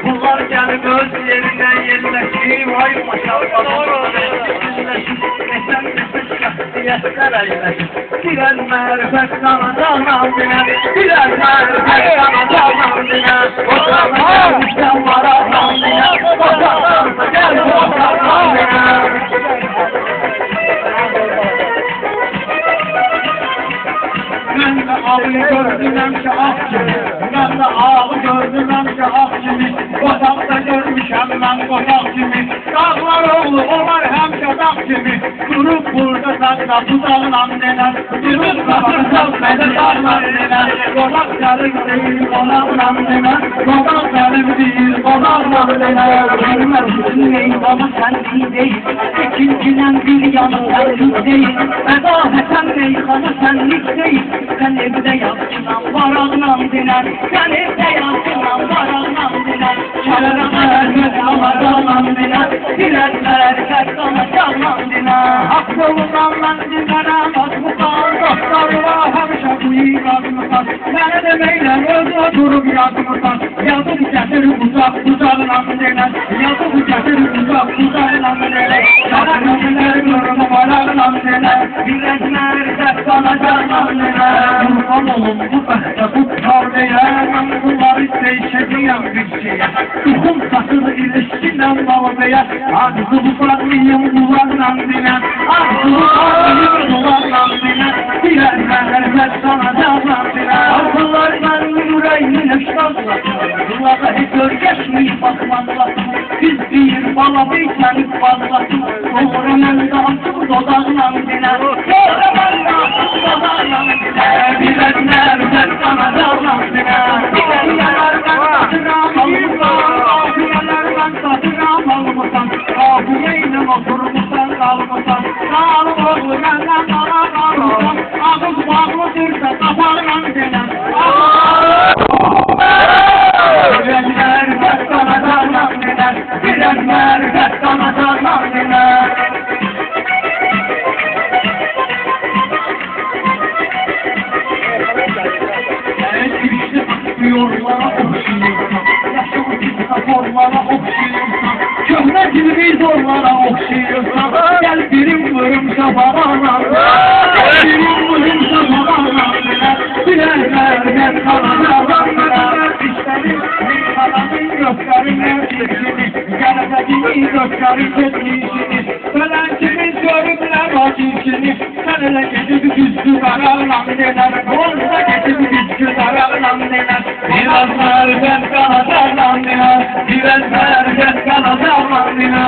Bunlar gelip öz yerinden yerleşir. Vay maşallah. Yeter eyleşir. Birer mərifət qanacağım dinə. Birer mərifət qanacağım dinə. Otarlar düşən varacağım dinə. Otarlarsa gəl otarlar dinə. Mən də ağı gördüm ki ah kimi. Mən də ağı gördüm ki ah kimi. Qotaqda görmüşəm mən qotaq kimi. Dağlar oğlu olar həmşə dağ kimi. Durub burada sadda budağla denər. Durub qapırsal mədə dağlar denər. Qotaq gəlir deyil qonaqla denər. Qotaq gəlir deyil qonaqla denər. Gelmez bütün meyvanı senlik değil. İkinciden bir yanı senlik değil. Edaheten meyvanı senlik değil. Sen evde yapçılan varağlan diner. Sen evde yapçılan varağlan diner. Çarına erkek amarağlan diner. Dilerler erkek amarağlan diner. Aklımdan ben dinlere bakmışsan. Dostlarla hemşe bu iyi bakmışsan. Bana demeyle özü durup yazmışsan. Yazıp getir uzak uzağlan diner. Yazıp getir uzak uzağlan diner. Sana kömürler durumu varağlan diner. Biletler erkek amarağlan diner. Kurban olun bu bəxtə, bu tavləyə. Mən bunları değişəcəyəm bir şeyə. Duxum satır ilişkinlə balbəyə. Ağzı bufaqlıyım duvarla dinən. Ağzı bufaqlıyım duvarla dinən. Birər məhərfət sanacaqla dinən. Arzular mənim ürəyimin eşqazlasın. Dulağa heç örgəşməyib baxmazlasın. Biz bir bala beykənib bazlasın. Sonra mən də açıq dodaqla dinən. Sonra mən də açıq dodaqla dinən. Birər mərfət sanacaqlan dinə. Afiyyələrdən satıram almışsan. Afiyyələrdən satıram almışsan. Afiyyeyle oturmuşsan kalmışsan. Sağlı oğlu məndən qala qalmışsan. Ağız bağlıdırsa qaparlan dinə. Birər mərfət sanacaqlan dinə. Birər mərfət sanacaqlan dinə. Yollara okşayırsan, yaşam diktatorlara okşayırsan, köhne televizorlara okşayırsan, gel birim vurumsa babana, birim vurumsa babana, bilərlər mən kanacağım, işlərim, kanadın göstərim erkekini, gələcəyini göstərim keçmişini, fələnkimiz görürlər o cinsini, sən elə gedib güzgü qararlan denər, olsa gedib güzgü qararlan denər. Biraz mərfət qanacaqlan dinə. Biraz mərfət qanacaqlan dinə.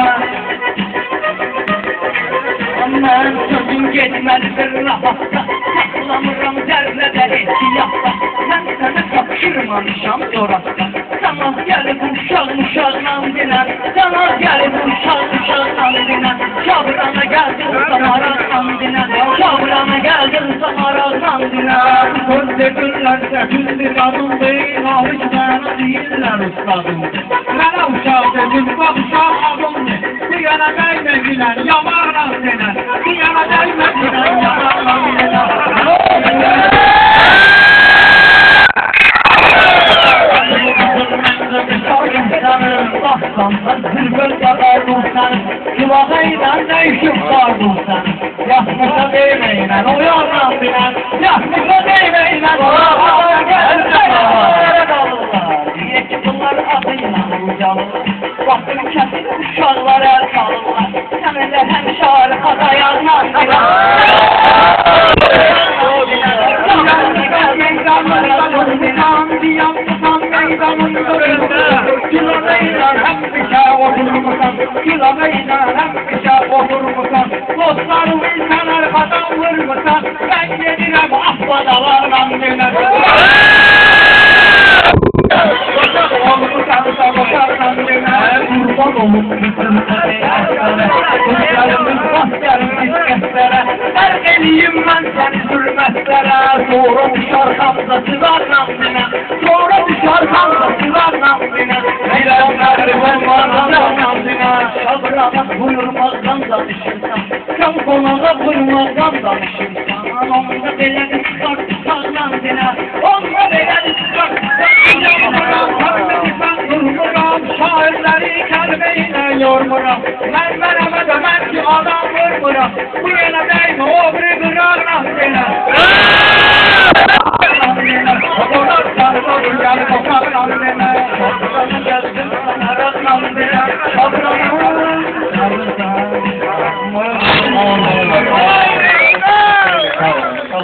Mən sözün getməlidir rahatda. Saxlamıram zərrədə ehtiyatda. Mən sənə qapışırmamışam zoraqda. Sana gəlib uşaq-uşaqla dinə. Sana gəlib uşaq-uşaqla dinə. Çavrana gəldin samaraqla dinə. Çavrana gəldin samaraqla dinə. Söz dedirlərsə gündür adım deyil. Ahış mənə deyirlər ustadım. Mənə uşaq dedim, bax uşaq adımdır. Bir yana dəymə gülən, yamarla dinə. Bir yana dəymə gülən, yamarla dinə. Kulağıyla ne işim vardın sen? Yaşmışa değmeyle o yandan bilen. Yaşmışa değmeyle o yandan gelsen. Niye ki bunlar adıyla ucalır? Vaktini kesin uşaklar el kalırlar. Sen elə həmişə arkada yandan bilen. Kilometre hemşe olurmuşsan, dostlarımı sen arkadan vurmuşsan, ben gelirim ahvadalarla döner. Olmuşsan savaşarsan döner, kurban olmuş bütün kızlarımız, dostlarımız kestlere, her eliyim ben seni sürmezlere, sonra düşer kapsa sıvarla döner, sonra düşer Kandıran namzine, eylemleri olmadan namzine. Şabrağa vurmazdan danışırsan, Can konağa vurmazdan danışırsan. onda belə bir çıxar sağlam dinə, onda belə bir çıxar Ben durmuram, şairleri kelimeyle yormuram. Ben veremede ben ki adam vurmuram. Bu yana değme, o biri kırar namzine. Namzine, o kadar sarı olur, gel kokar namzine.